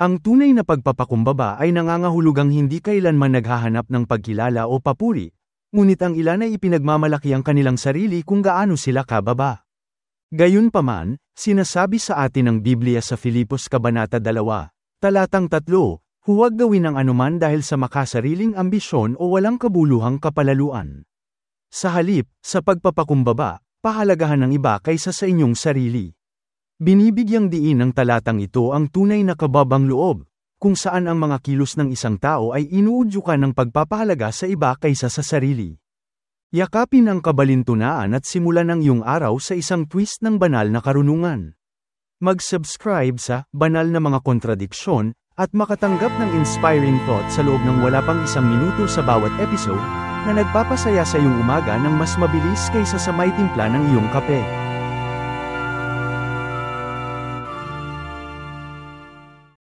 Ang tunay na pagpapakumbaba ay nangangahulugang hindi kailanman naghahanap ng pagkilala o papuri, ngunit ang ilan ay ipinagmamalaki ang kanilang sarili kung gaano sila kababa. Gayunpaman, sinasabi sa atin ng Biblia sa Filipos Kabanata 2, Talatang 3, huwag gawin ang anuman dahil sa makasariling ambisyon o walang kabuluhang kapalaluan. Sa halip, sa pagpapakumbaba, pahalagahan ng iba kaysa sa inyong sarili. Binibigyang diin ng talatang ito ang tunay na kababang loob, kung saan ang mga kilos ng isang tao ay inuudyukan ng pagpapahalaga sa iba kaysa sa sarili. Yakapin ang kabalintunaan at simulan ang iyong araw sa isang twist ng banal na karunungan. Mag-subscribe sa Banal na Mga Kontradiksyon at makatanggap ng inspiring thought sa loob ng wala pang 1 minuto sa bawat episode na nagpapasaya sa iyong umaga ng mas mabilis kaysa sa may timpla ng iyong kape.